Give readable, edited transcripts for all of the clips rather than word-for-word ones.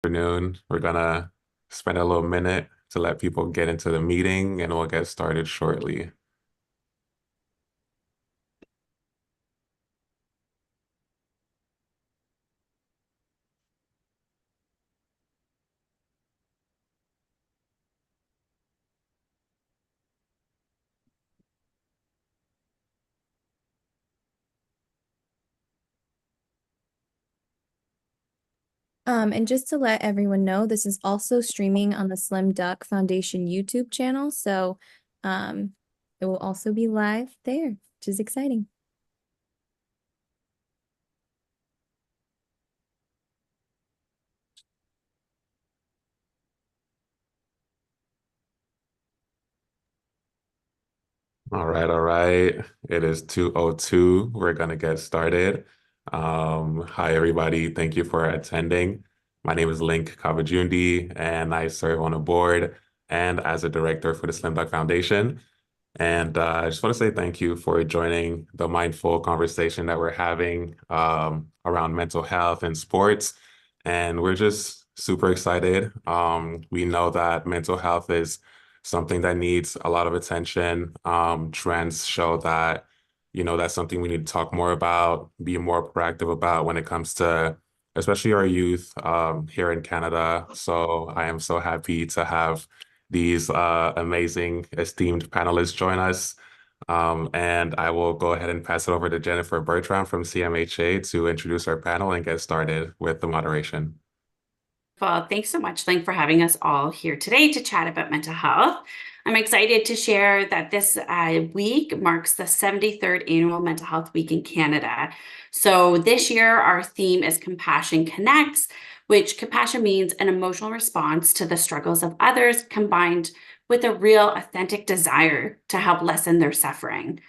afternoon. We're gonna spend a little minute to let people get into the meeting and we'll get started shortly. And just to let everyone know, this is also streaming on the Slim Duck Foundation YouTube channel. So um, it will also be live there, which is exciting. All right, all right. It is 2:02. We're gonna get started. Hi everybody. Thank you for attending. My name is Link Kavajundi and I serve on a board and as a director for the Slim Duck Foundation. And I just want to say thank you for joining the mindful conversation that we're having around mental health and sports. And we're just super excited. We know that mental health is something that needs a lot of attention. Trends show that, that's something we need to talk more about, be more proactive about when it comes to, especially our youth here in Canada. So I am so happy to have these amazing, esteemed panelists join us. And I will go ahead and pass it over to Jennifer Bertram from CMHA to introduce our panel and get started with the moderation. Well, thanks so much, Link, for having us all here today to chat about mental health. I'm excited to share that this week marks the 73rd Annual Mental Health Week in Canada. So this year, our theme is Compassion Connects, which compassion means an emotional response to the struggles of others combined with a real, authentic desire to help lessen their suffering.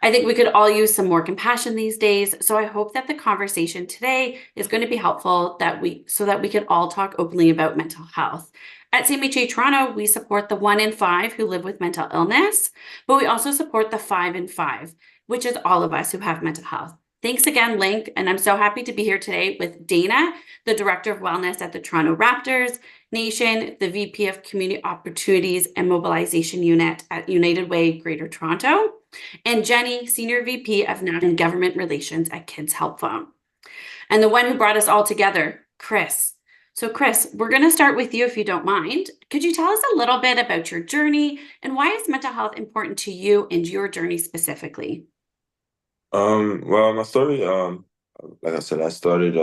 I think we could all use some more compassion these days. So I hope that the conversation today is going to be helpful so that we can all talk openly about mental health. At CMHA Toronto, we support the 1 in 5 who live with mental illness, but we also support the 5 in 5, which is all of us who have mental health. Thanks again, Link, and I'm so happy to be here today with Dana, the Director of Wellness at the Toronto Raptors, Nation, the VP of Community Opportunities and Mobilization Unit at United Way Greater Toronto, and Jenny, Senior VP of National Government Relations at Kids Help Phone. And the one who brought us all together, Chris. So Chris, we're going to start with you if you don't mind. Could you tell us a little bit about your journey and why is mental health important to you and your journey specifically? Well, my story, like I said, I started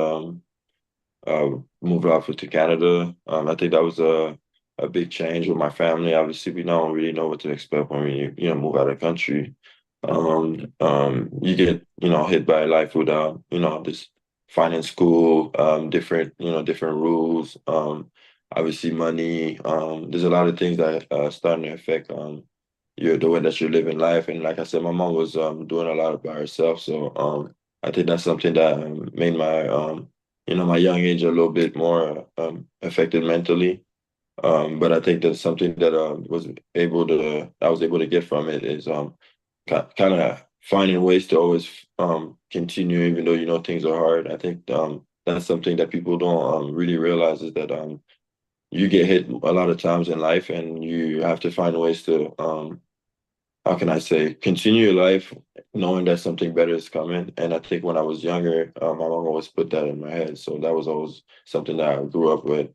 moved off to Canada. I think that was a big change with my family. Obviously, we don't really know what to expect when we move out of the country. You get hit by life with this finding school, different rules. Obviously, money. There's a lot of things that starting to affect the way that you live in life. And like I said, my mom was doing a lot by herself, so I think that's something that made my my young age a little bit more affected mentally. But I think that's something that I was able to get from it is kind of finding ways to always continue even though things are hard. I think that's something that people don't really realize is that you get hit a lot of times in life and you have to find ways to how can I say, continue your life knowing that something better is coming. And I think when I was younger, my mom always put that in my head. So that was always something that I grew up with.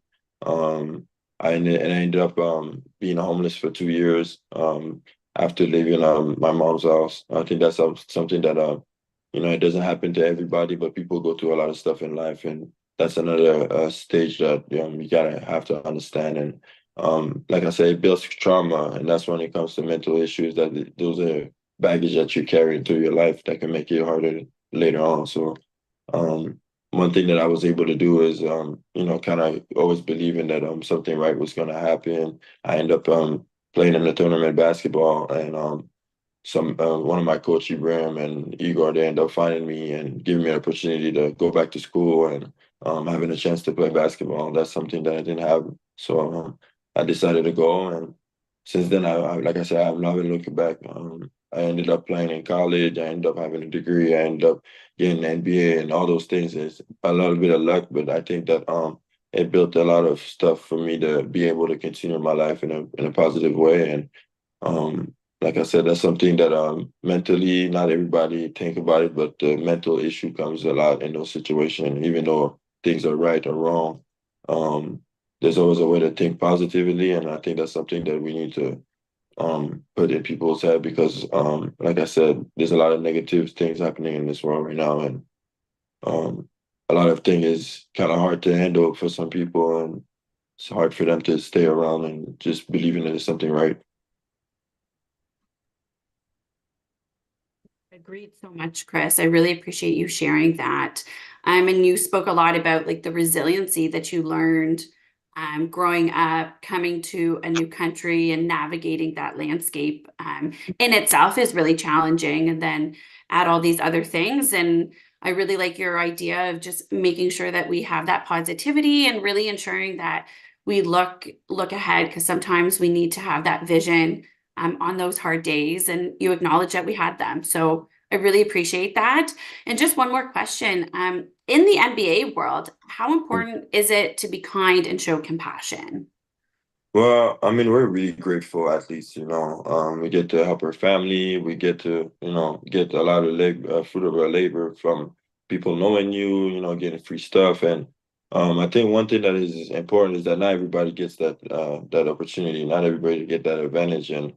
I ended up being homeless for 2 years after leaving my mom's house. I think that's something that, it doesn't happen to everybody, but people go through a lot of stuff in life. And that's another stage that you gotta have to understand. And like I said, it builds trauma, and that's when it comes to mental issues that those are baggage that you carry through your life that can make it harder later on. So, one thing that I was able to do is, kind of always believing that something right was going to happen. I ended up playing in the tournament basketball, and one of my coach Ibrahim and Igor, they ended up finding me and giving me an opportunity to go back to school and having a chance to play basketball. That's something that I didn't have. So I decided to go, and since then, like I said, I've not been looking back. I ended up playing in college. I ended up having a degree. I ended up getting an MBA and all those things. It's a little bit of luck, but I think that it built a lot of stuff for me to be able to continue my life in a positive way. And like I said, that's something that mentally not everybody think about it, but the mental issue comes a lot in those situations. Even though things are right or wrong, there's always a way to think positively, and I think that's something that we need to put in people's head because like I said, there's a lot of negative things happening in this world right now, and um, a lot of things is kind of hard to handle for some people, and it's hard for them to stay around and just believing that there's something right. Agreed so much, Chris. I really appreciate you sharing that. And you spoke a lot about like the resiliency that you learned growing up, coming to a new country and navigating that landscape in itself is really challenging. And then add all these other things. And I really like your idea of just making sure that we have that positivity and really ensuring that we look ahead because sometimes we need to have that vision on those hard days, and you acknowledge that we had them. So I really appreciate that. And just one more question. In the MBA world, how important is it to be kind and show compassion? Well, I mean, we're really grateful athletes, we get to help our family. We get to, get a lot of fruit of our labor from people knowing you, getting free stuff. And I think one thing that is important is that not everybody gets that opportunity. Not everybody get that advantage. And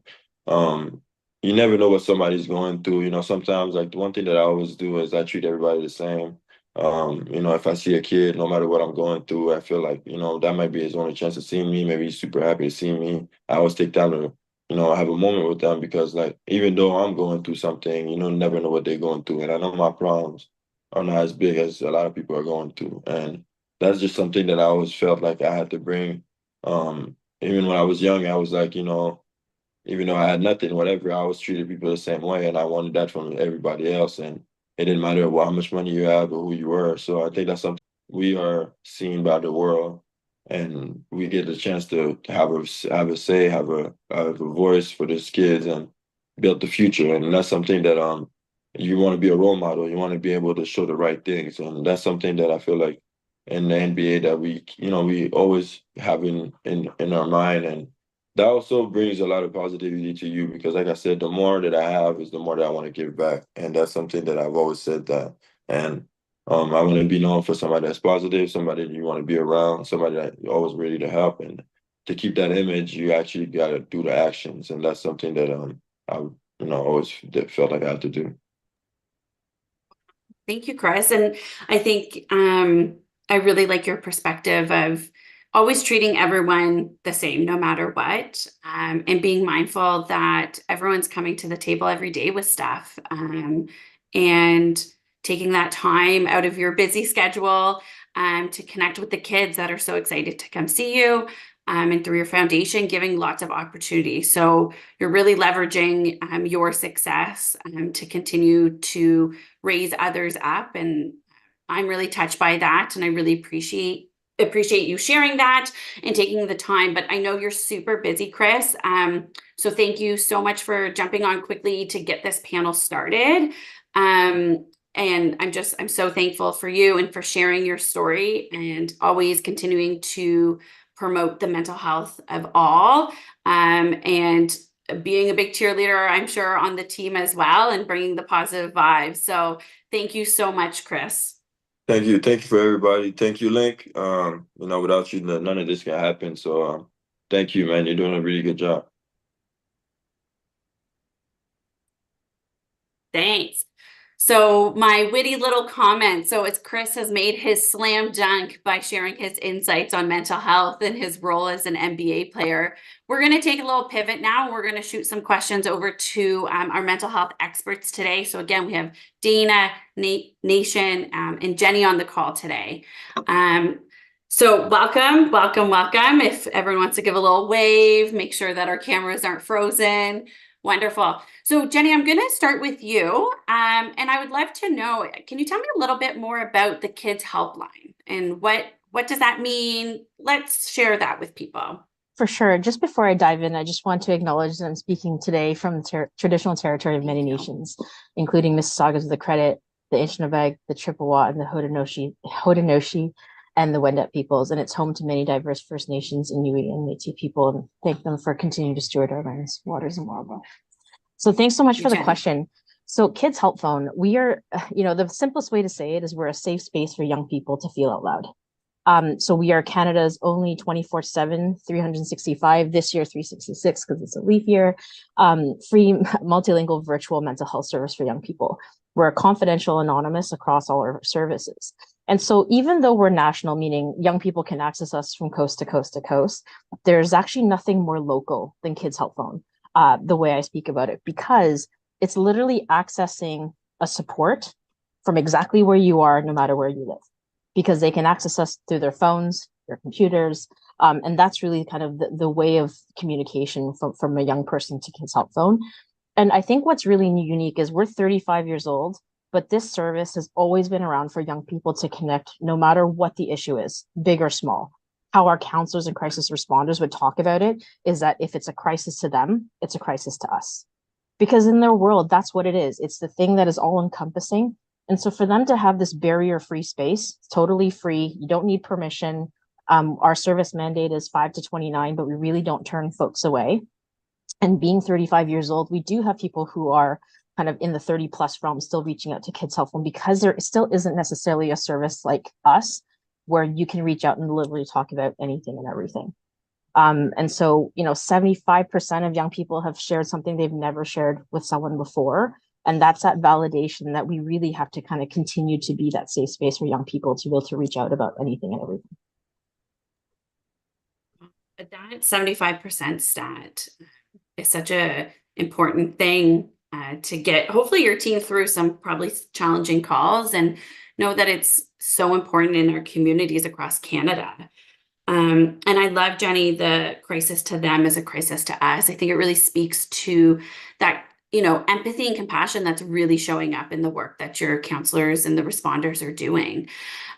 um, you never know what somebody's going through. Sometimes like the one thing that I always do is I treat everybody the same. If I see a kid, no matter what I'm going through, I feel like, that might be his only chance to see me. Maybe he's super happy to see me. I always take time to, have a moment with them because like, even though I'm going through something, never know what they're going through. And I know my problems are not as big as a lot of people are going through. And that's just something that I always felt like I had to bring. Even when I was young, I was like, even though I had nothing, whatever, I always treated people the same way. And I wanted that from everybody else. And it didn't matter how much money you have or who you were. So I think that's something we are seen by the world, and we get the chance to have a say, have a voice for these kids and build the future. And that's something that you want to be a role model. You want to be able to show the right things, and that's something that I feel like in the NBA that we always have in our mind. And that also brings a lot of positivity to you because, like I said, the more that I have is the more that I want to give back, and that's something that I've always said that. And I want to be known for somebody that's positive, somebody that you want to be around, somebody that you're always ready to help. And to keep that image, you actually got to do the actions, and that's something that I always felt like I had to do. Thank you, Chris. And I think I really like your perspective of always treating everyone the same, no matter what, and being mindful that everyone's coming to the table every day with stuff, and taking that time out of your busy schedule to connect with the kids that are so excited to come see you. And through your foundation, giving lots of opportunities. So you're really leveraging your success to continue to raise others up. And I'm really touched by that. And I really appreciate you sharing that and taking the time. But I know you're super busy, Chris. So thank you so much for jumping on quickly to get this panel started. And I'm so thankful for you and for sharing your story and always continuing to promote the mental health of all, and being a big cheerleader, I'm sure, on the team as well, and bringing the positive vibes. So thank you so much, Chris. Thank you for everybody. Thank you, Link. Without you, none of this can happen. So thank you, man. You're doing a really good job. Thanks. So my witty little comment. So as Chris has made his slam dunk by sharing his insights on mental health and his role as an NBA player, we're going to take a little pivot now. We're going to shoot some questions over to our mental health experts today. So again, we have Dana, Nation, and Jenny on the call today. So welcome. If everyone wants to give a little wave, make sure that our cameras aren't frozen. Wonderful. So Jenny, I'm going to start with you. And I would love to know, can you tell me a little bit more about the Kids Helpline and what does that mean? Let's share that with people. For sure. Just before I dive in, I just want to acknowledge that I'm speaking today from the traditional territory of many nations, including Mississaugas of the Credit, the Anishinaabe, the Chippewa, and the Haudenosaunee. and the Wendat peoples, and it's home to many diverse First Nations, Inuit, and Métis people, and thank them for continuing to steward our lands, waters, and wildlife. So thanks so much for the question. So Kids Help Phone, we are, the simplest way to say it is we're a safe space for young people to feel out loud. So we are Canada's only 24/7, 365, this year 366 because it's a leap year, free multilingual virtual mental health service for young people. We're confidential, anonymous across all our services. And so even though we're national, meaning young people can access us from coast to coast to coast, there's actually nothing more local than Kids Help Phone, the way I speak about it, because it's literally accessing a support from exactly where you are, no matter where you live, because they can access us through their phones, their computers. And that's really kind of the way of communication from a young person to Kids Help Phone. And I think what's really unique is we're 35 years old, but this service has always been around for young people to connect no matter what the issue is, big or small. How our counselors and crisis responders would talk about it is that if it's a crisis to them, it's a crisis to us. Because in their world, that's what it is. It's the thing that is all encompassing. And so for them to have this barrier-free space, totally free, you don't need permission. Our service mandate is 5 to 29, but we really don't turn folks away. And being 35 years old, we do have people who are kind of in the 30 plus realm still reaching out to Kids Help Phone, because there still isn't necessarily a service like us where you can reach out and literally talk about anything and everything. And so, 75% of young people have shared something they've never shared with someone before. And that's that validation that we really have to kind of continue to be that safe space for young people to be able to reach out about anything and everything. That 75% stat is such a important thing to get hopefully your team through some probably challenging calls, and know that it's so important in our communities across Canada. And I love, Jenny, the crisis to them is a crisis to us. I think it really speaks to that, empathy and compassion that's really showing up in the work that your counselors and the responders are doing.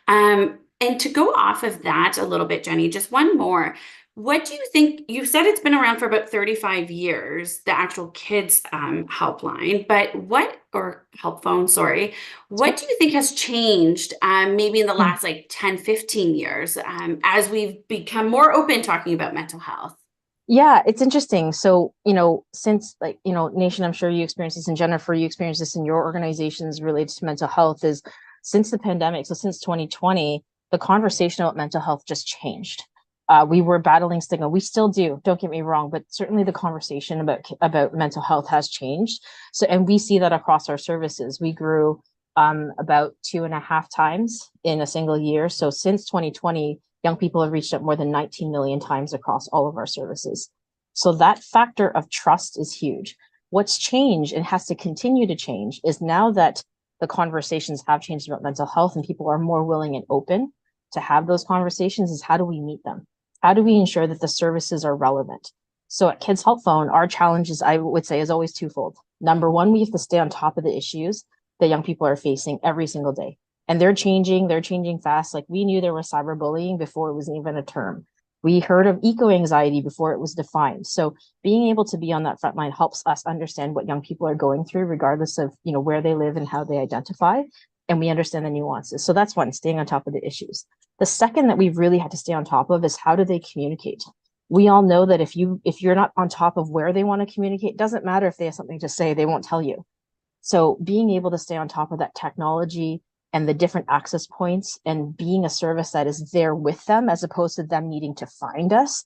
And to go off of that a little bit, Jenny, just one more. What do you think? You said it's been around for about 35 years, the actual kids helpline, or help phone, sorry. What do you think has changed maybe in the last 10, 15 years as we've become more open talking about mental health? Yeah, it's interesting. So, since Nation, I'm sure you experience this, and Jennifer, you experience this in your organizations related to mental health, is since the pandemic, so since 2020, the conversation about mental health just changed. We were battling stigma. We still do, don't get me wrong, but certainly the conversation about mental health has changed. So, and we see that across our services. We grew about 2.5 times in a single year. So since 2020, young people have reached out more than 19 million times across all of our services. So that factor of trust is huge. What's changed and has to continue to change is now that the conversations have changed about mental health and people are more willing and open to have those conversations, is how do we meet them? How do we ensure that the services are relevant? So at Kids Help Phone, our challenges, I would say, is always twofold. Number one, we have to stay on top of the issues that young people are facing every single day. And they're changing fast. Like, we knew there was cyberbullying before it was even a term. We heard of eco-anxiety before it was defined. So being able to be on that front line helps us understand what young people are going through, regardless of where they live and how they identify. And we understand the nuances. So that's one, staying on top of the issues. The second that we've really had to stay on top of is, how do they communicate? We all know that if you're not on top of where they want to communicate, it doesn't matter if they have something to say, they won't tell you. So being able to stay on top of that technology and the different access points, and being a service that is there with them as opposed to them needing to find us,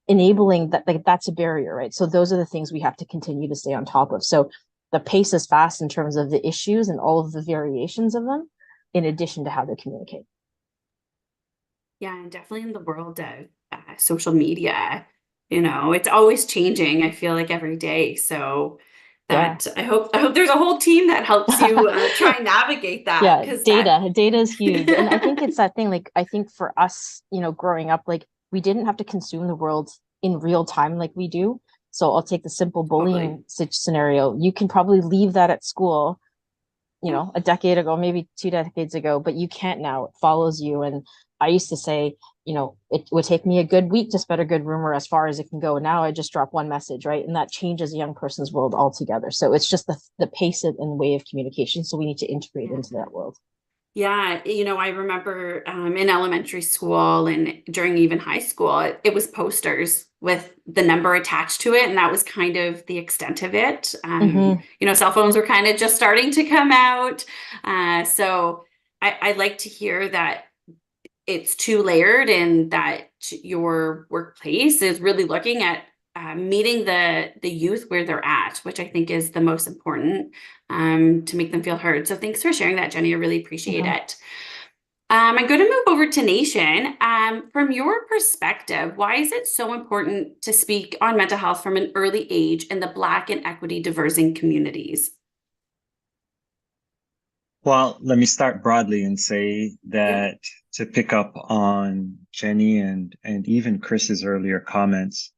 enabling that, that's a barrier, right? So those are the things we have to continue to stay on top of. So the pace is fast in terms of the issues and all of the variations of them, in addition to how they communicate. Yeah, and definitely in the world of social media, it's always changing. I feel like every day. So that I hope there's a whole team that helps you try and navigate that. Yeah, data is huge. And I think it's that thing, like, I think for us, growing up, like, we didn't have to consume the world in real time like we do. So I'll take the simple bullying scenario. You can probably leave that at school, a decade ago, maybe 2 decades ago, but you can't now. It follows you. And I used to say, it would take me a good week to spread a good rumor as far as it can go. Now I just drop one message, right? And that changes a young person's world altogether. So it's just the pace and way of communication. So we need to integrate into that world. Yeah, I remember in elementary school and during even high school, it was posters with the number attached to it, and that was kind of the extent of it. Mhm. Cell phones were kind of just starting to come out. So I like to hear that it's two layered and that your workplace is really looking at meeting the youth where they're at, which I think is the most important to make them feel heard. So thanks for sharing that, Jenny. I really appreciate Mhm. it. I'm going to move over to Nation. From your perspective, why is it so important to speak on mental health from an early age in the Black and equity diversing communities? Well, let me start broadly and say Yeah. that to pick up on Jenny and even Chris's earlier comments,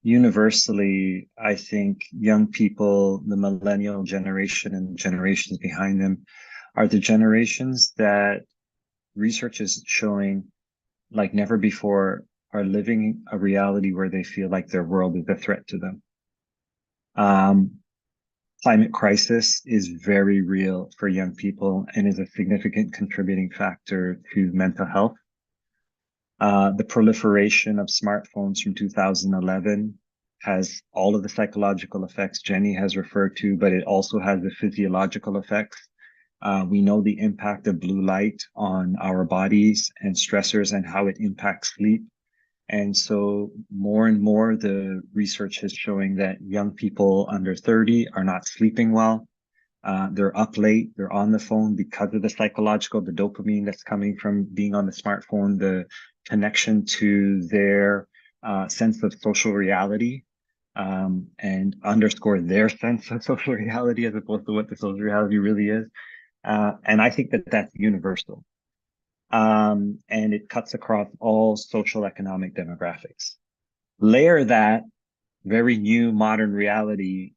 universally, I think young people, the millennial generation and generations behind them, are the generations that research is showing, like never before, are living a reality where they feel like their world is a threat to them. Climate crisis is very real for young people and is a significant contributing factor to mental health. The proliferation of smartphones from 2011 has all of the psychological effects Jenny has referred to, but it also has the physiological effects. We know the impact of blue light on our bodies and stressors and how it impacts sleep. And so more and more, the research is showing that young people under 30 are not sleeping well. They're up late, they're on the phone because of the dopamine that's coming from being on the smartphone, the connection to their sense of social reality, and underscore their sense of social reality as opposed to what the social reality really is. And I think that that's universal. And it cuts across all social economic demographics. Layer that very new modern reality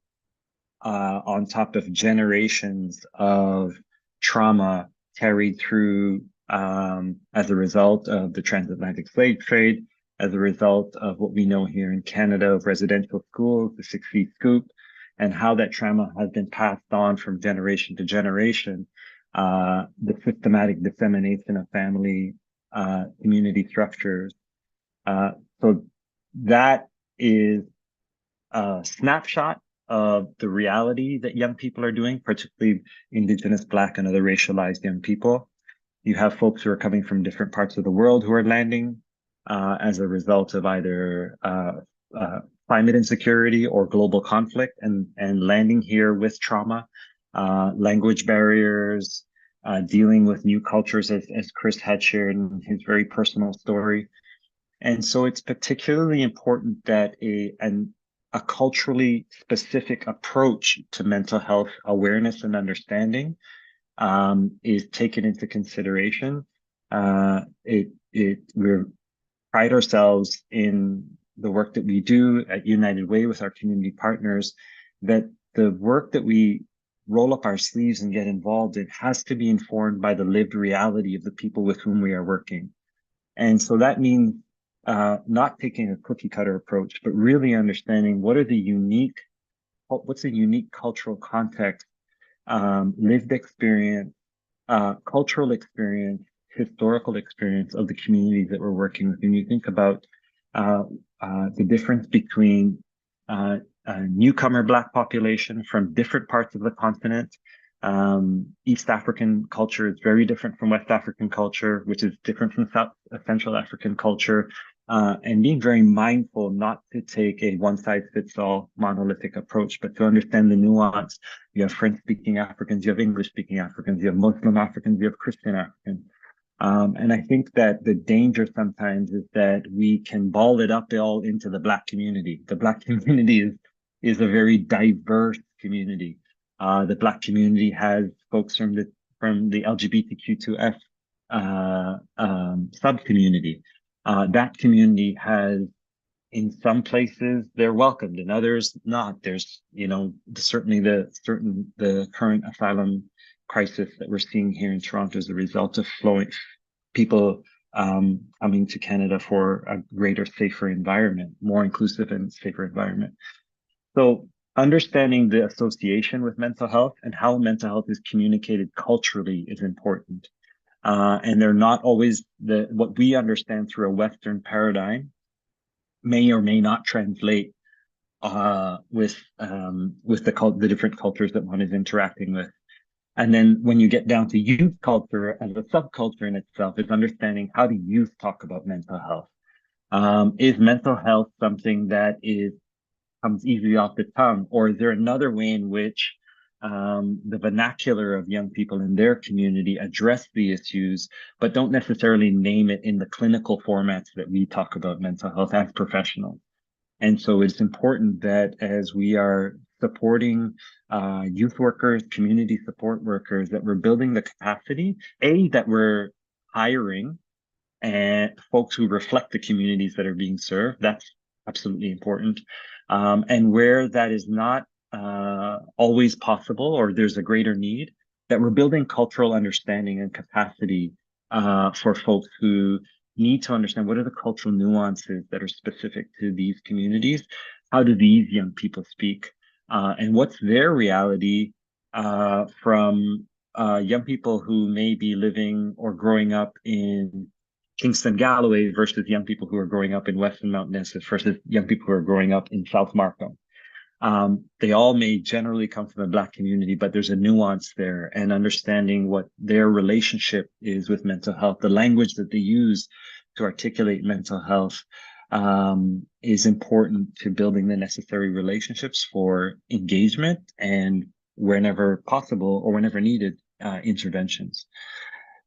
on top of generations of trauma carried through as a result of the transatlantic slave trade, as a result of what we know here in Canada of residential schools, the 6 feet scoop, and how that trauma has been passed on from generation to generation, the systematic dissemination of family community structures. So that is a snapshot of the reality that young people are doing, particularly Indigenous, Black, and other racialized young people. You have folks who are coming from different parts of the world who are landing as a result of either climate insecurity or global conflict and landing here with trauma, language barriers, dealing with new cultures, as Chris had shared in his very personal story. And so it's particularly important that a culturally specific approach to mental health awareness and understanding is taken into consideration. We pride ourselves in the work that we do at United Way with our community partners, that the work that we roll up our sleeves and get involved in has to be informed by the lived reality of the people with whom we are working. And so that means not taking a cookie cutter approach, but really understanding what's the unique cultural context, lived experience, cultural experience, historical experience of the communities that we're working with. And you think about the difference between a newcomer Black population from different parts of the continent. East African culture is very different from West African culture, which is different from Central African culture, and being very mindful not to take a one-size-fits-all monolithic approach, but to understand the nuance. You have French-speaking Africans, you have English-speaking Africans, you have Muslim Africans, you have Christian Africans. And I think that the danger sometimes is that we can ball it up all into the Black community. The Black community is a very diverse community. The Black community has folks from the LGBTQ2F sub-community. That community has, in some places, they're welcomed, in others not. There's, certainly the current asylum crisis that we're seeing here in Toronto as a result of people coming to Canada for a greater, safer environment, more inclusive and safer environment. So understanding the association with mental health and how mental health is communicated culturally is important. and they're not always what we understand through a Western paradigm may or may not translate with the different cultures that one is interacting with. And then when you get down to youth culture as a subculture in itself, is understanding, how do youth talk about mental health? Is mental health something that comes easily off the tongue, or is there another way in which the vernacular of young people in their community address the issues, but don't necessarily name it in the clinical formats that we talk about mental health as professionals? And so it's important that as we are supporting youth workers, community support workers, that we're building the capacity, that we're hiring and folks who reflect the communities that are being served. That's absolutely important. And where that is not always possible, or there's a greater need, that we're building cultural understanding and capacity for folks who need to understand what are the cultural nuances that are specific to these communities. How do these young people speak? And what's their reality from young people who may be living or growing up in Kingston Galloway versus young people who are growing up in Western Mount Nessus versus young people who are growing up in South Markham. They all may generally come from the Black community, but there's a nuance there, and understanding what their relationship is with mental health, the language that they use to articulate mental health, is important to building the necessary relationships for engagement and, whenever possible or whenever needed, interventions.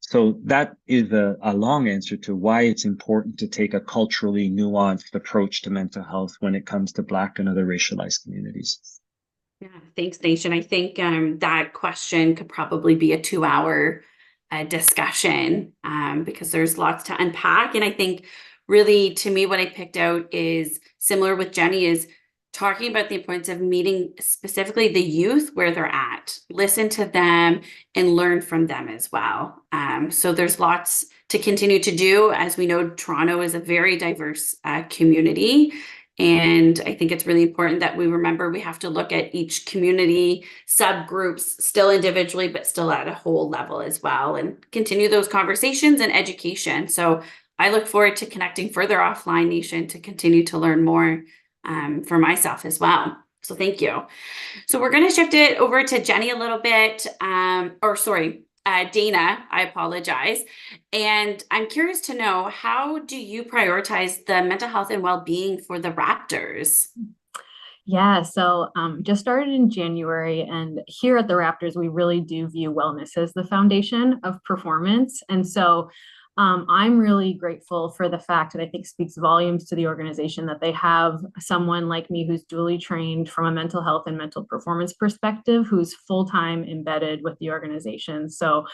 So that is a long answer to why it's important to take a culturally nuanced approach to mental health when it comes to Black and other racialized communities. Yeah, thanks, Nation. I think that question could probably be a 2-hour discussion because there's lots to unpack. And I think really, to me, what I picked out is similar with Jenny, is talking about the importance of meeting specifically the youth where they're at, listen to them and learn from them as well. So there's lots to continue to do. As we know, Toronto is a very diverse community. And I think it's really important that we remember we have to look at each community subgroups still individually, but still at a whole level as well, and continue those conversations and education. So I look forward to connecting further offline, Nation, to continue to learn more for myself as well. So thank you. So we're going to shift it over to Jenny a little bit, Dana, I apologize. And I'm curious to know, how do you prioritize the mental health and well-being for the Raptors? Yeah, so just started in January, and here at the Raptors, we really do view wellness as the foundation of performance. And so I'm really grateful for the fact that I think speaks volumes to the organization that they have someone like me who's dually trained from a mental health and mental performance perspective, who's full-time embedded with the organization. So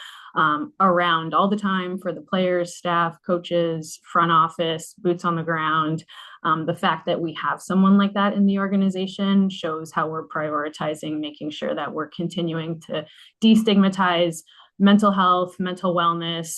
around all the time for the players, staff, coaches, front office, boots on the ground. The fact that we have someone like that in the organization shows how we're prioritizing making sure that we're continuing to destigmatize mental health, mental wellness,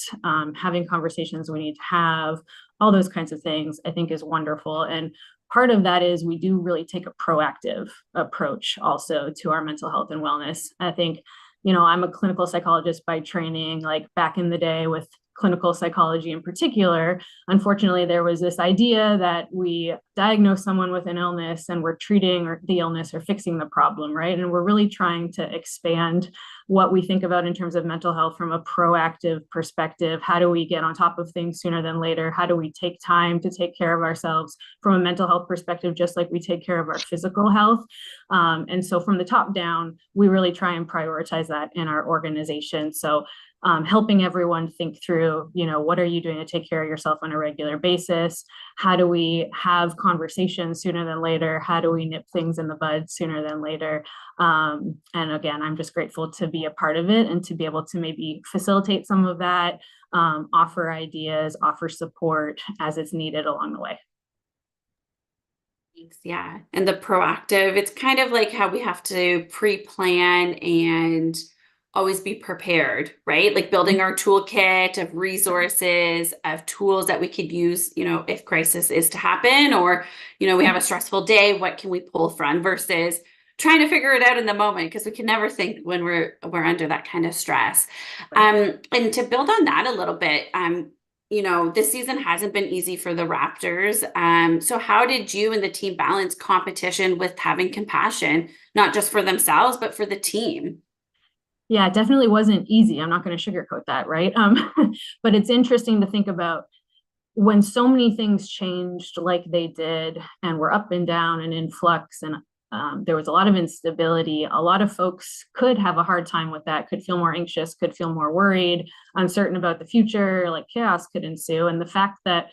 having conversations we need to have, all those kinds of things, I think is wonderful. And part of that is we do really take a proactive approach also to our mental health and wellness. I think, I'm a clinical psychologist by training. Like back in the day with clinical psychology in particular, unfortunately, there was this idea that we diagnose someone with an illness and we're treating the illness or fixing the problem, right? And we're really trying to expand what we think about in terms of mental health from a proactive perspective. How do we get on top of things sooner than later? How do we take time to take care of ourselves from a mental health perspective, just like we take care of our physical health? And so from the top down, we really try and prioritize that in our organization. So helping everyone think through, what are you doing to take care of yourself on a regular basis? How do we have conversations sooner than later? How do we nip things in the bud sooner than later? And again, I'm just grateful to be a part of it and to be able to maybe facilitate some of that, offer ideas, offer support as it's needed along the way. Thanks. Yeah. And the proactive, it's kind of like how we have to pre-plan and always be prepared, right? Like building our toolkit of resources, of tools that we could use, if crisis is to happen, or, we have a stressful day, what can we pull from, versus trying to figure it out in the moment, because we can never think when we're under that kind of stress. Right. And to build on that a little bit, you know, this season hasn't been easy for the Raptors. So how did you and the team balance competition with having compassion, not just for themselves, but for the team? Yeah, it definitely wasn't easy. I'm not going to sugarcoat that, right? But it's interesting to think about when so many things changed like they did, and were up and down and in flux, and there was a lot of instability. A lot of folks could have a hard time with that, could feel more anxious, could feel more worried, uncertain about the future, like chaos could ensue. And the fact that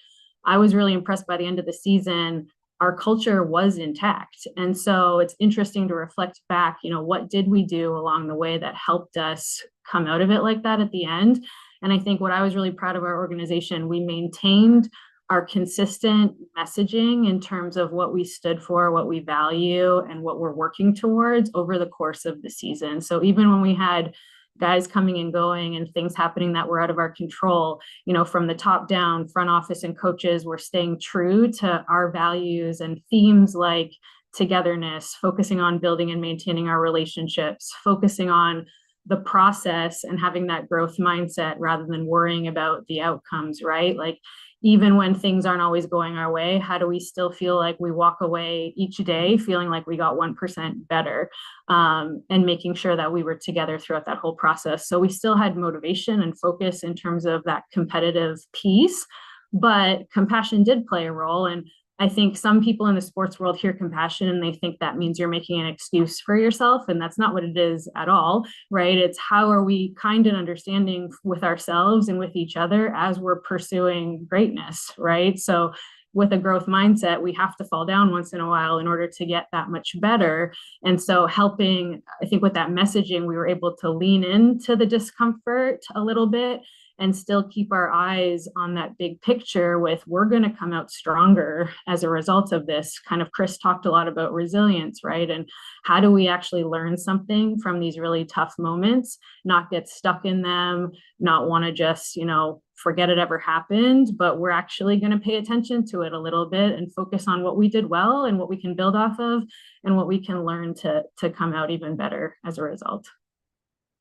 I was really impressed by the end of the season, our culture was intact. And so it's interesting to reflect back, you know, what did we do along the way that helped us come out of it like that at the end? And I think what I was really proud of our organization, we maintained our consistent messaging in terms of what we stood for, what we value, and what we're working towards over the course of the season. So even when we had guys coming and going and things happening that were out of our control, you know, from the top down, front office and coaches were staying true to our values and themes like togetherness, focusing on building and maintaining our relationships, focusing on the process and having that growth mindset rather than worrying about the outcomes, right? Like, even when things aren't always going our way, how do we still feel like we walk away each day feeling like we got 1% better, and making sure that we were together throughout that whole process. So we still had motivation and focus in terms of that competitive piece, but compassion did play a role. And I think some people in the sports world hear compassion and they think that means you're making an excuse for yourself. And that's not what it is at all, right? It's how are we kind and understanding with ourselves and with each other as we're pursuing greatness, right? So with a growth mindset, we have to fall down once in a while in order to get that much better. And so helping, I think with that messaging, we were able to lean into the discomfort a little bit and still keep our eyes on that big picture with we're going to come out stronger as a result of this. Kind of Chris talked a lot about resilience, right? And how do we actually learn something from these really tough moments, not get stuck in them, not want to just, you know, forget it ever happened, but we're actually going to pay attention to it a little bit and focus on what we did well and what we can build off of and what we can learn to come out even better as a result.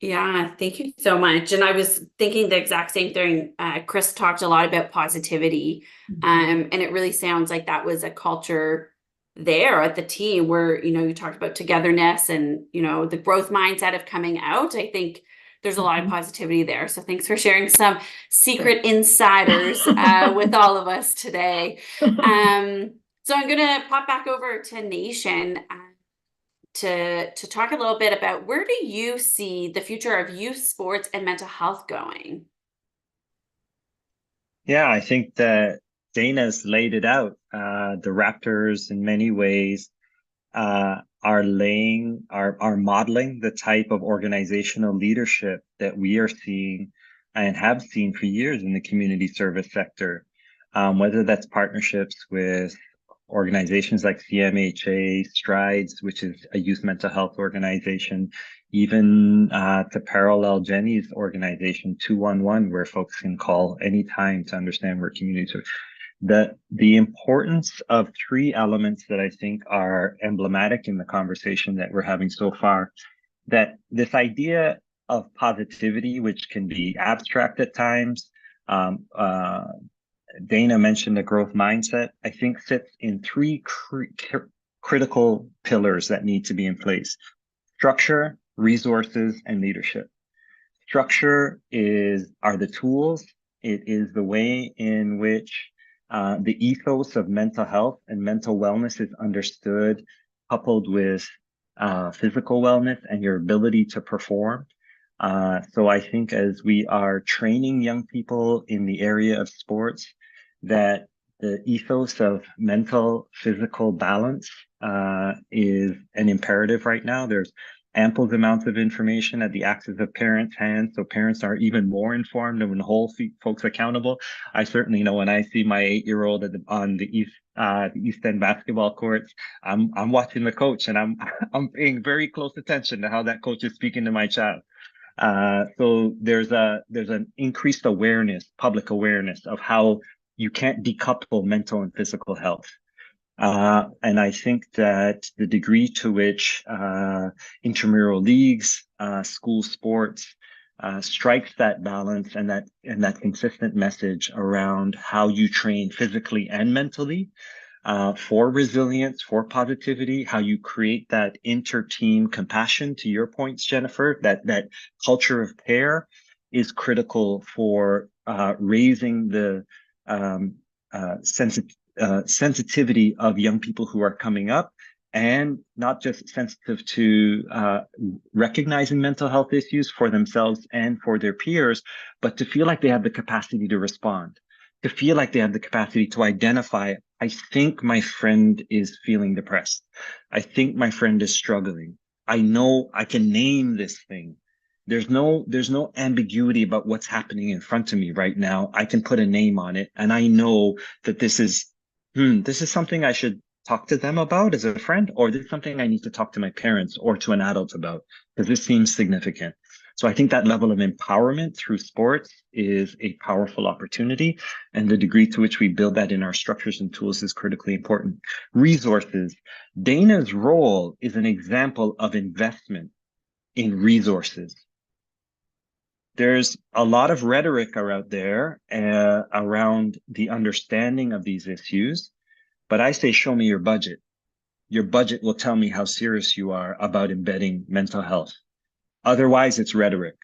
Yeah, thank you so much. And I was thinking the exact same thing. Chris talked a lot about positivity, and it really sounds like that was a culture there at the team where, you know, you talked about togetherness and, you know, the growth mindset of coming out. I think there's a lot of positivity there. So thanks for sharing some secret insiders with all of us today. So I'm going to pop back over to Nation. To talk a little bit about where do you see the future of youth sports and mental health going? Yeah, I think that Dana's laid it out. The Raptors, in many ways, are modeling the type of organizational leadership that we are seeing and have seen for years in the community service sector. Whether that's partnerships with organizations like CMHA, Strides, which is a youth mental health organization, even to parallel Jenny's organization, 211, where folks can call anytime to understand where communities are. The importance of three elements that I think are emblematic in the conversation that we're having so far, that this idea of positivity, which can be abstract at times, Dana mentioned the growth mindset, I think sits in three critical pillars that need to be in place: structure, resources, and leadership. Structure are the tools. It is the way in which the ethos of mental health and mental wellness is understood, coupled with physical wellness and your ability to perform. So I think as we are training young people in the area of sports, that the ethos of mental, physical balance is an imperative right now. There's ample amounts of information at the access of parents' hands, so parents are even more informed and hold folks accountable. I certainly know when I see my 8-year-old on the East End basketball courts, I'm watching the coach and I'm paying very close attention to how that coach is speaking to my child. So there's an increased awareness, public awareness of how you can't decouple mental and physical health. And I think that the degree to which intramural leagues, school sports, strikes that balance and that consistent message around how you train physically and mentally for resilience, for positivity, how you create that inter-team compassion, to your points, Jennifer, that culture of care is critical for raising the um, sensitivity of young people who are coming up, and not just sensitive to recognizing mental health issues for themselves and for their peers, but to feel like they have the capacity to respond, to feel like they have the capacity to identify, I think my friend is feeling depressed. I think my friend is struggling. I know I can name this thing. There's no ambiguity about what's happening in front of me right now. I can put a name on it, and I know that this is something I should talk to them about as a friend, or this is something I need to talk to my parents or to an adult about, because this seems significant. So I think that level of empowerment through sports is a powerful opportunity, and the degree to which we build that in our structures and tools is critically important. Resources. Dana's role is an example of investment in resources. There's a lot of rhetoric out there around the understanding of these issues, but I say, show me your budget. Your budget will tell me how serious you are about embedding mental health. Otherwise, it's rhetoric.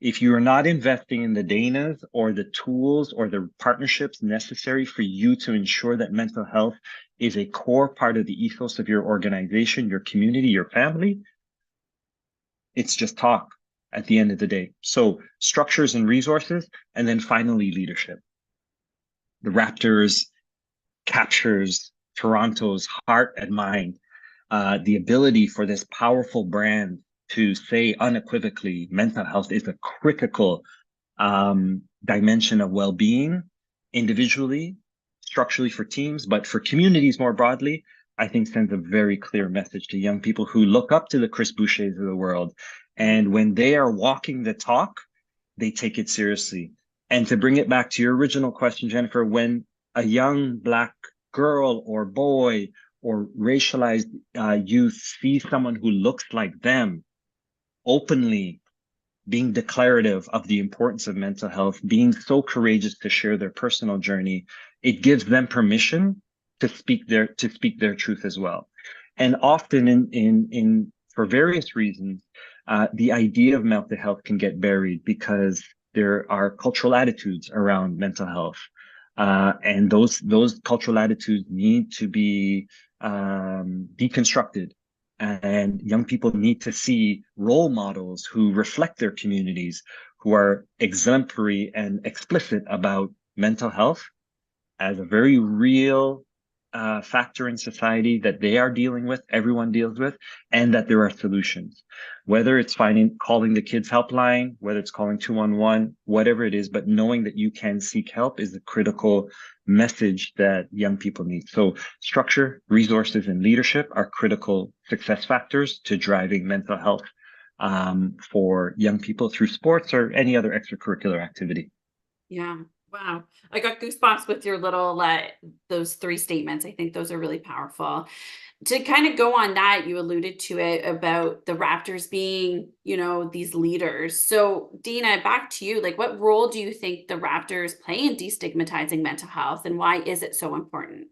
If you are not investing in the Danas or the tools or the partnerships necessary for you to ensure that mental health is a core part of the ethos of your organization, your community, your family, it's just talk at the end of the day. So structures and resources, and then finally leadership. The Raptors captures Toronto's heart and mind. The ability for this powerful brand to say unequivocally mental health is a critical dimension of well-being individually, structurally for teams, but for communities more broadly, I think sends a very clear message to young people who look up to the Chris Bouchers of the world. And when they are walking the talk, they take it seriously. And to bring it back to your original question, Jennifer, when a young Black girl or boy or racialized youth see someone who looks like them openly being declarative of the importance of mental health, being so courageous to share their personal journey, it gives them permission to speak their truth as well. And often in for various reasons, the idea of mental health can get buried because there are cultural attitudes around mental health. And those cultural attitudes need to be deconstructed, and young people need to see role models who reflect their communities, who are exemplary and explicit about mental health as a very real factor in society that they are dealing with, everyone deals with, and that there are solutions. Whether it's calling the kids helpline, whether it's calling 211, whatever it is, but knowing that you can seek help is a critical message that young people need. So structure, resources, and leadership are critical success factors to driving mental health for young people through sports or any other extracurricular activity. Yeah. Wow. I got goosebumps with your little, those three statements. I think those are really powerful. To kind of go on that, you alluded to it about the Raptors being, these leaders. So Dina, back to you. Like, what role do you think the Raptors play in destigmatizing mental health, and why is it so important?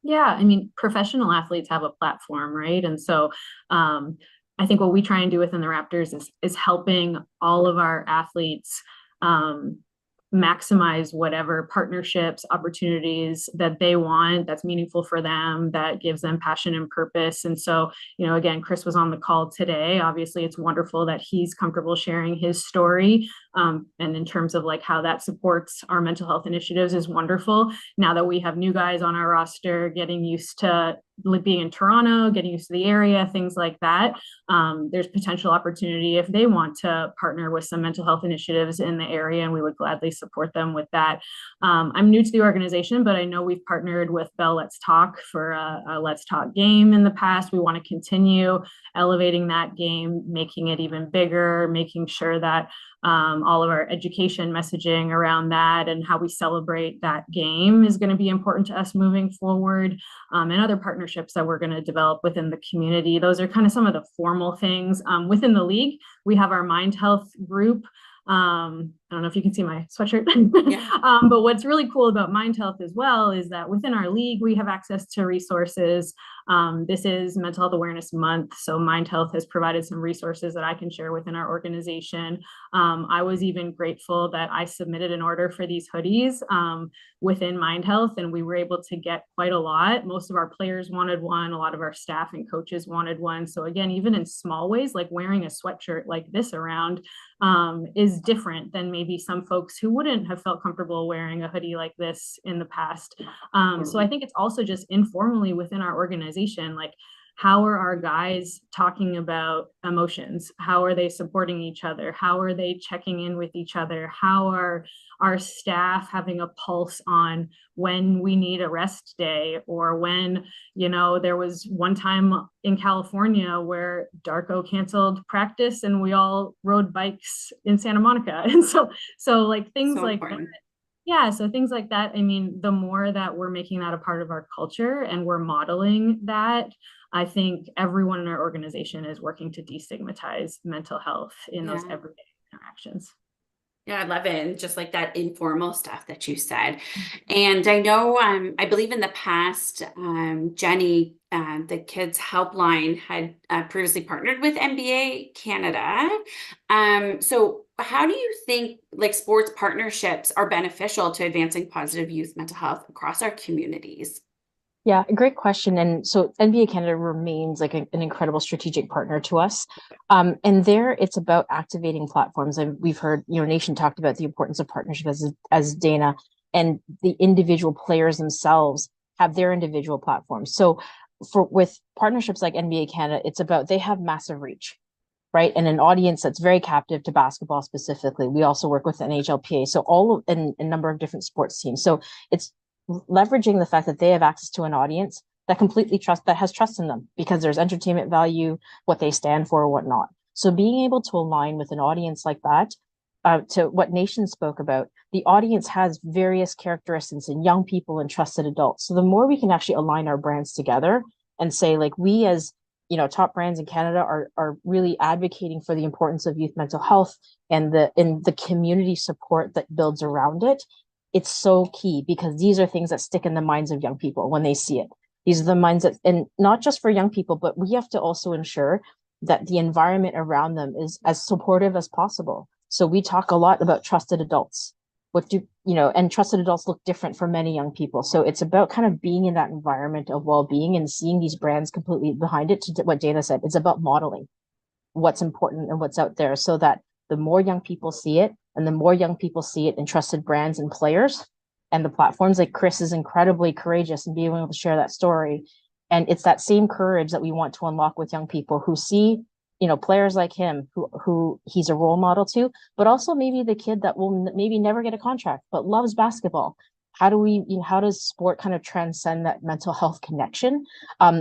Yeah, I mean, professional athletes have a platform, right? And so I think what we try and do within the Raptors is helping all of our athletes maximize whatever partnerships, opportunities that they want, that's meaningful for them, that gives them passion and purpose. And so, again, Chris was on the call today. Obviously, it's wonderful that he's comfortable sharing his story. And in terms of like how that supports our mental health initiatives is wonderful. Now that we have new guys on our roster, getting used to being in Toronto, getting used to the area, things like that. There's potential opportunity if they want to partner with some mental health initiatives in the area, and we would gladly support them with that. I'm new to the organization, but I know we've partnered with Bell Let's Talk for a Let's Talk game in the past. We want to continue elevating that game, making it even bigger, making sure that all of our education messaging around that and how we celebrate that game is going to be important to us moving forward, and other partnerships that we're going to develop within the community. Those are kind of some of the formal things. Within the league, we have our Mind Health group. I don't know if you can see my sweatshirt. Yeah. But what's really cool about Mind Health as well is that within our league, we have access to resources. This is Mental Health Awareness Month, so Mind Health has provided some resources that I can share within our organization. I was even grateful that I submitted an order for these hoodies within Mind Health, and we were able to get quite a lot. Most of our players wanted one, a lot of our staff and coaches wanted one. So again, even in small ways, like wearing a sweatshirt like this around is different than maybe some folks who wouldn't have felt comfortable wearing a hoodie like this in the past. So I think it's also just informally within our organization, like, how are our guys talking about emotions? How are they supporting each other? How are they checking in with each other? How are our staff having a pulse on when we need a rest day, or when, there was one time in California where Darko canceled practice and we all rode bikes in Santa Monica. And so like things So like important. that. Yeah, so things like that. I mean, the more that we're making that a part of our culture and we're modeling that, I think everyone in our organization is working to destigmatize mental health in those everyday interactions. Yeah, I love it. And just like that informal stuff that you said. And I know, I believe in the past, Jenny, the Kids Helpline had previously partnered with NBA Canada. So how do you think like sports partnerships are beneficial to advancing positive youth mental health across our communities? Yeah, great question. And so NBA Canada remains like an incredible strategic partner to us. And there it's about activating platforms. And we've heard, Nation talked about the importance of partnership as Dana, and the individual players themselves have their individual platforms. So with partnerships like NBA Canada, it's about, they have massive reach, right? And an audience that's very captive to basketball specifically. We also work with NHLPA. So and a number of different sports teams. So it's leveraging the fact that they have access to an audience that has trust in them, because there's entertainment value, what they stand for, whatnot. So being able to align with an audience like that, to what Nation spoke about, the audience has various characteristics in young people and trusted adults. So the more we can actually align our brands together and say, like, we as top brands in Canada are really advocating for the importance of youth mental health and the community support that builds around it. It's so key, because these are things that stick in the minds of young people when they see it. These are the minds that, and not just for young people, but we have to also ensure that the environment around them is as supportive as possible. So we talk a lot about trusted adults. And trusted adults look different for many young people. So it's about kind of being in that environment of well-being and seeing these brands completely behind it. To what Dana said, it's about modeling what's important and what's out there, so that the more young people see it, and the more young people see it in trusted brands and players and the platforms, like Chris is incredibly courageous in being able to share that story. And it's that same courage that we want to unlock with young people who see, players like him, who he's a role model to, but also maybe the kid that will maybe never get a contract, but loves basketball. How does sport kind of transcend that mental health connection?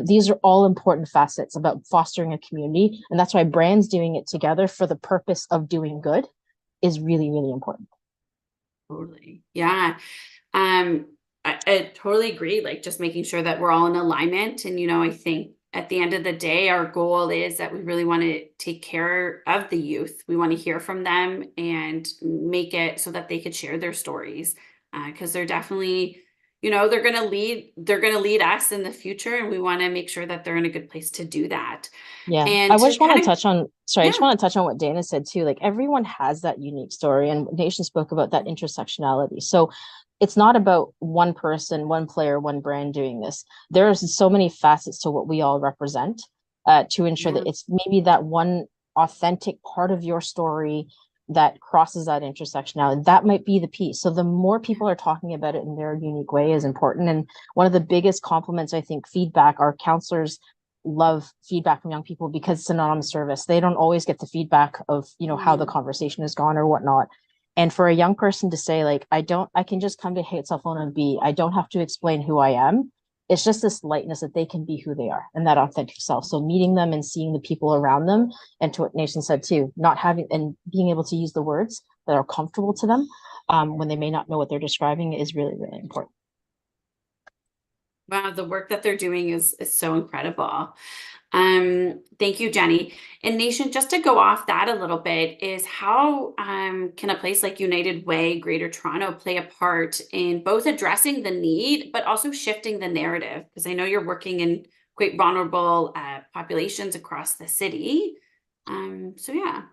These are all important facets about fostering a community. And that's why brands doing it together for the purpose of doing good is really, really important. Totally. Yeah. I totally agree. Like, just making sure that we're all in alignment. And, I think at the end of the day, our goal is that we really want to take care of the youth. We want to hear from them and make it so that they could share their stories. Because they're definitely, they're going to lead us in the future. And we want to make sure that they're in a good place to do that. Yeah. And I just want to touch on what Dana said too. Like, everyone has that unique story, and Nation spoke about that intersectionality. So it's not about one person, one player, one brand doing this. There's so many facets to what we all represent, to ensure that it's maybe that one authentic part of your story that crosses that intersectionality. That might be the piece. So the more people are talking about it in their unique way is important. And one of the biggest compliments, I think, feedback, our counselors love feedback from young people, because it's an anonymous service. They don't always get the feedback of, how the conversation has gone or whatnot. And for a young person to say, like, I can just come to Hate Cell Phone and I don't have to explain who I am. it's just this lightness that they can be who they are and that authentic self. So meeting them and seeing the people around them, and to what Nation said too, not having and being able to use the words that are comfortable to them when they may not know what they're describing is really, really important. Wow, the work that they're doing is so incredible. Thank you, Jenny. And Nation, just to go off that a little bit, is how can a place like United Way, Greater Toronto, play a part in both addressing the need, but also shifting the narrative? Because I know you're working in quite vulnerable populations across the city. So yeah.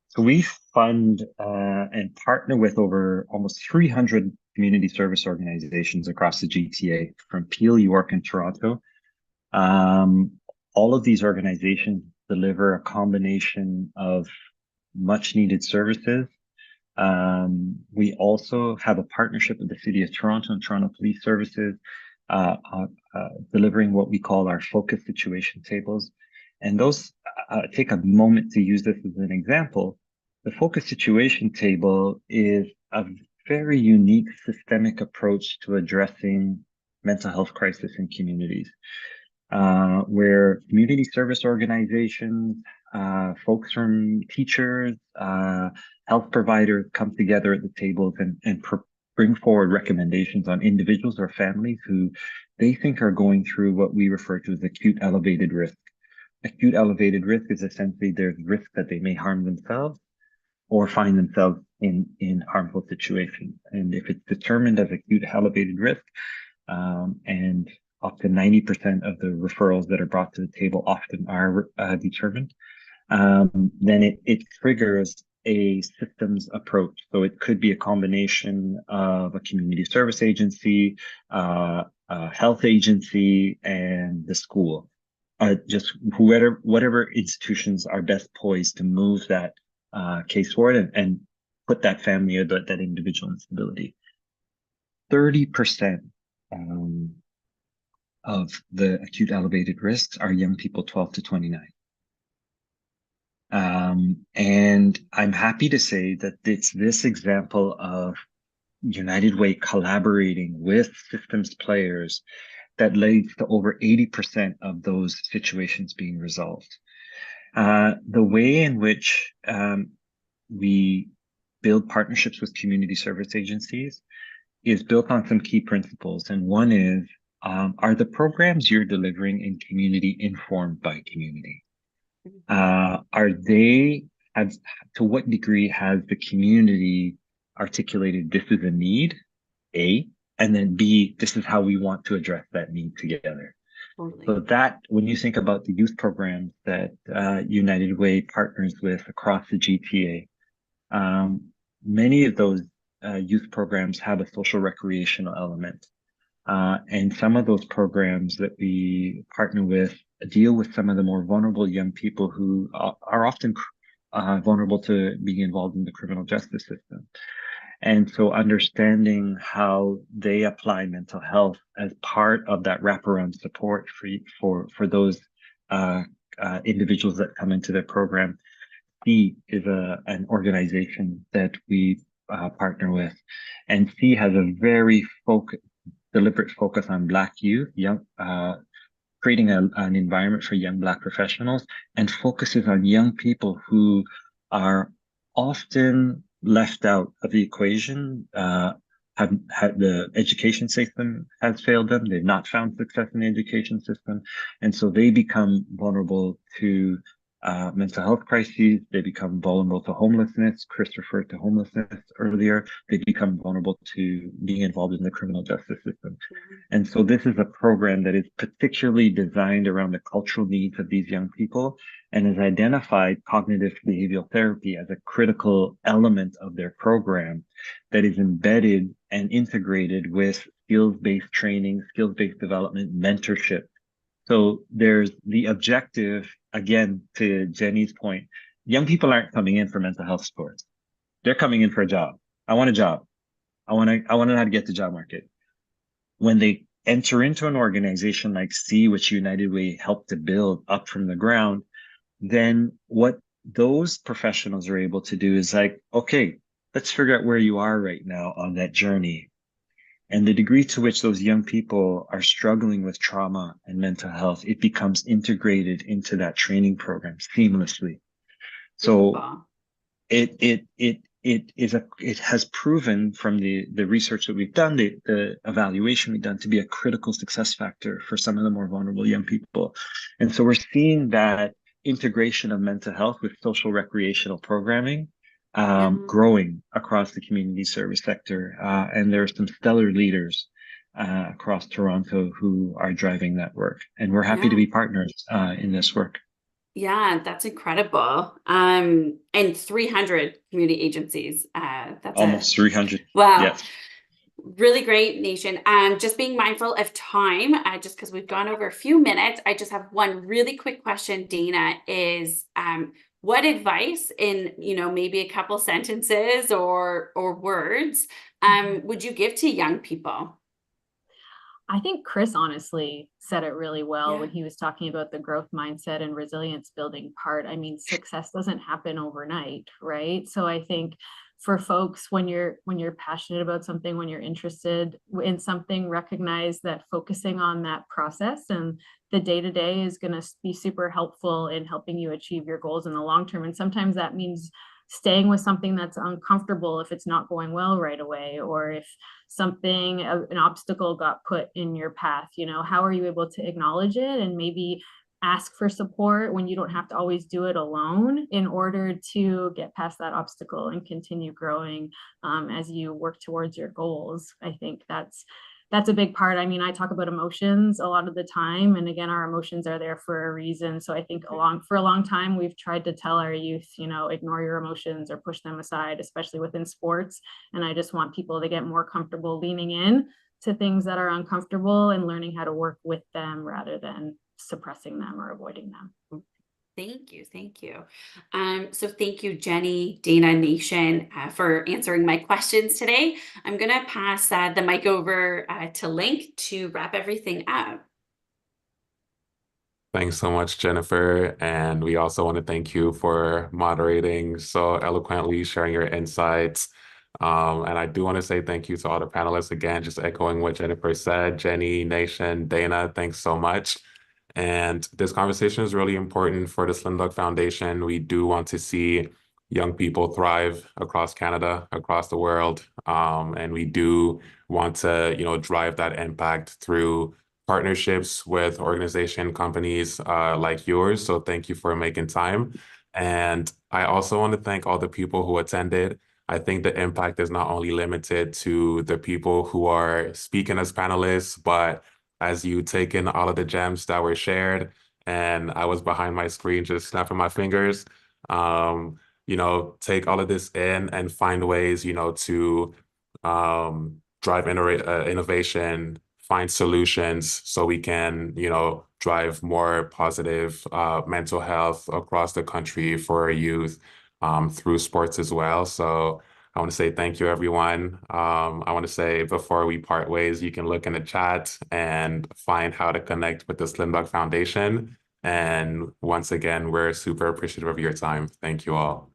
So we fund and partner with over almost 300 community service organizations across the GTA, from Peel, York, and Toronto. All of these organizations deliver a combination of much needed services. We also have a partnership with the City of Toronto and Toronto Police Services, delivering what we call our focus situation tables. And those, take a moment to use this as an example. The focus situation table is a very unique systemic approach to addressing mental health crisis in communities, where community service organizations, folks from teachers, health providers come together at the tables and bring forward recommendations on individuals or families who they think are going through what we refer to as acute elevated risk. Acute elevated risk is essentially there's risk that they may harm themselves or find themselves in harmful situations. And if it's determined as acute elevated risk, and up to 90% of the referrals that are brought to the table often are determined, then it triggers a systems approach. So it could be a combination of a community service agency, a health agency, and the school. Just whatever institutions are best poised to move that case forward and put that family or that individual in stability. 30% of the acute elevated risks are young people 12 to 29. And I'm happy to say that it's this example of United Way collaborating with systems players that leads to over 80% of those situations being resolved. The way in which we build partnerships with community service agencies is built on some key principles. And one is, are the programs you're delivering in community informed by community? To what degree has the community articulated this is a need, A, and then B, this is how we want to address that need together. Totally. So that, when you think about the youth programs that United Way partners with across the GTA, many of those youth programs have a social recreational element. And some of those programs that we partner with deal with some of the more vulnerable young people who are often vulnerable to being involved in the criminal justice system. And so understanding how they apply mental health as part of that wraparound support for those individuals that come into their program. C is an organization that we partner with, and C has a very deliberate focus on Black youth, creating an environment for young Black professionals, and focuses on young people who are often left out of the equation, have the education system has failed them. They've not found success in the education system. And so they become vulnerable to mental health crises. They become vulnerable to homelessness. Chris referred to homelessness earlier. They become vulnerable to being involved in the criminal justice system. And so this is a program that is particularly designed around the cultural needs of these young people and has identified cognitive behavioral therapy as a critical element of their program that is embedded and integrated with skills-based training, skills-based development, mentorship. So there's the objective, again, to Jenny's point, young people aren't coming in for mental health supports. They're coming in for a job. I want a job. I want to know how to get to the job market. When they enter into an organization like C, which United Way helped to build up from the ground, then what those professionals are able to do is like, okay, let's figure out where you are right now on that journey. And the degree to which those young people are struggling with trauma and mental health, it becomes integrated into that training program seamlessly. So Wow. it has proven from the research that we've done, the evaluation we've done, to be a critical success factor for some of the more vulnerable young people. And so we're seeing that integration of mental health with social recreational programming growing across the community service sector. And there are some stellar leaders across Toronto who are driving that work. And we're happy to be partners in this work. Yeah, that's incredible. And 300 community agencies. That's almost 300. Wow. Yes. Really great, Nation. Just being mindful of time, just because we've gone over a few minutes, I just have one really quick question, Dana, is what advice in, maybe a couple sentences or words would you give to young people? I think Chris honestly said it really well when Yeah. he was talking about the growth mindset and resilience building part. I mean, success doesn't happen overnight, right? So I think for folks, when you're passionate about something, when you're interested in something, recognize that focusing on that process and the day-to-day is going to be super helpful in helping you achieve your goals in the long term. And sometimes that means staying with something that's uncomfortable if it's not going well right away, or if something, an obstacle got put in your path. How are you able to acknowledge it and maybe ask for support when you don't have to always do it alone in order to get past that obstacle and continue growing as you work towards your goals. I think that's a big part. I mean, I talk about emotions a lot of the time, and again, our emotions are there for a reason. So I think for a long time, we've tried to tell our youth, ignore your emotions or push them aside, especially within sports. And I just want people to get more comfortable leaning in to things that are uncomfortable and learning how to work with them rather than suppressing them or avoiding them. Thank you. Thank you. So thank you, Jenny, Dana, Nation, for answering my questions today. I'm going to pass the mic over to Link to wrap everything up. Thanks so much, Jennifer. And we also want to thank you for moderating so eloquently, sharing your insights. And I do want to say thank you to all the panelists again, just echoing what Jennifer said. Jenny, Nation, Dana, thanks so much. And this conversation is really important for the SlimmDuck Foundation. We do want to see young people thrive across Canada, across the world. And we do want to, drive that impact through partnerships with organization companies like yours. So thank you for making time. And I also want to thank all the people who attended. I think the impact is not only limited to the people who are speaking as panelists, but as you take in all of the gems that were shared, and I was behind my screen just snapping my fingers, take all of this in and find ways, to drive innovation, find solutions so we can, drive more positive mental health across the country for our youth through sports as well. So I want to say thank you, everyone. I want to say before we part ways, you can look in the chat and find how to connect with the SlimmDuck Foundation. And once again, we're super appreciative of your time. Thank you all.